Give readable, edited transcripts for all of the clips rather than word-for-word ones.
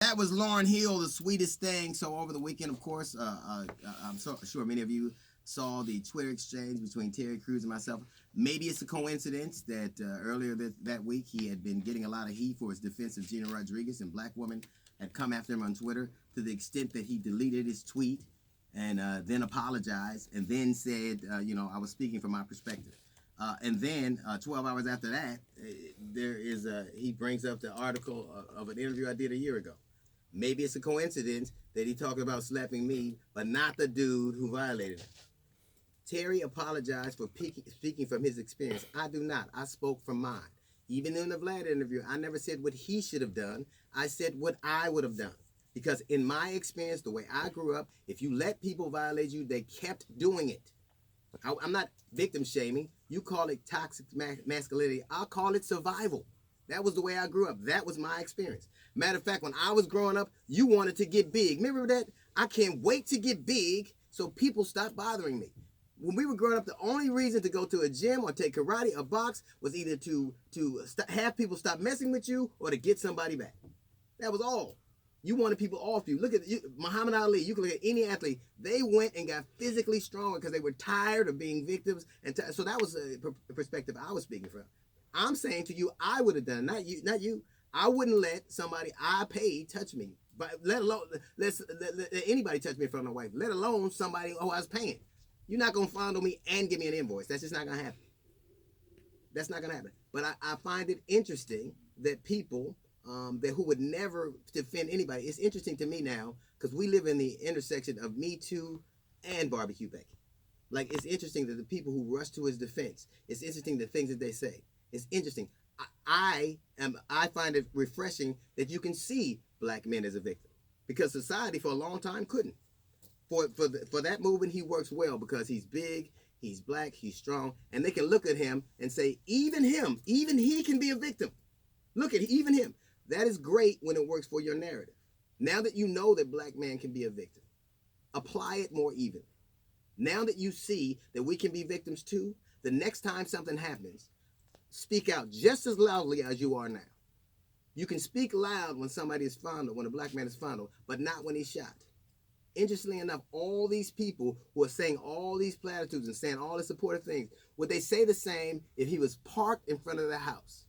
That was Lauryn Hill, the sweetest thing. So over the weekend, of course, I'm so sure many of you saw the Twitter exchange between Terry Crews and myself. Maybe it's a coincidence that earlier that week he had been getting a lot of heat for his defense of Gina Rodriguez, and black women had come after him on Twitter to the extent that he deleted his tweet and then apologized and then said, I was speaking from my perspective. And then 12 hours after that, he brings up the article of an interview I did a year ago. Maybe it's a coincidence that he talked about slapping me, but not the dude who violated him. Terry apologized for speaking from his experience. I do not. I spoke from mine. Even in the Vlad interview, I never said what he should have done. I said what I would have done. Because in my experience, the way I grew up, if you let people violate you, they kept doing it. I'm not victim shaming. You call it toxic masculinity. I'll call it survival. That was the way I grew up. That was my experience. Matter of fact, when I was growing up, you wanted to get big. Remember that? I can't wait to get big so people stop bothering me. When we were growing up, the only reason to go to a gym or take karate or box was either to have people stop messing with you or to get somebody back. That was all. You wanted people off you. Look at Muhammad Ali. You can look at any athlete. They went and got physically stronger because they were tired of being victims. And so that was a perspective I was speaking from. I'm saying to you, I would have done it, not you. I wouldn't let somebody I paid touch me, but let alone let anybody touch me in front of my wife. Let alone somebody who I was paying. You're not gonna fondle me and give me an invoice. That's just not gonna happen. That's not gonna happen. But I find it interesting that people that who would never defend anybody. It's interesting to me now because we live in the intersection of Me Too and barbecue bacon. Like, it's interesting that the people who rush to his defense. It's interesting the things that they say. It's interesting. I find it refreshing that you can see black men as a victim because society for a long time couldn't. For that movement, he works well because he's big, he's black, he's strong, and they can look at him and say, even he can be a victim. Look at even him. That is great when it works for your narrative. Now that you know that black man can be a victim, apply it more even. Now that you see that we can be victims too, the next time something happens, speak out just as loudly as you are now. You can speak loud when somebody is fondled, when a black man is fondled, but not when he's shot. Interestingly enough, all these people who are saying all these platitudes and saying all the supportive things, would they say the same if he was parked in front of the house?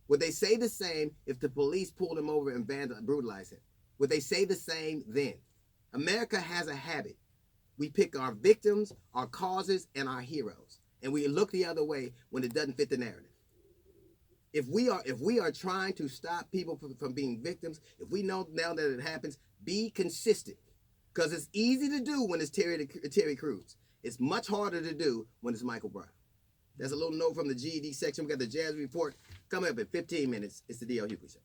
Would they say the same if the police pulled him over and brutalized him? Would they say the same then? America has a habit. We pick our victims, our causes, and our heroes. And we look the other way when it doesn't fit the narrative. If we are trying to stop people from being victims, if we know now that it happens, be consistent. Because it's easy to do when it's Terry Crews. It's much harder to do when it's Michael Brown. That's a little note from the GED section. We got the Jazz Report coming up in 15 minutes. It's the D.L. Hughley Show.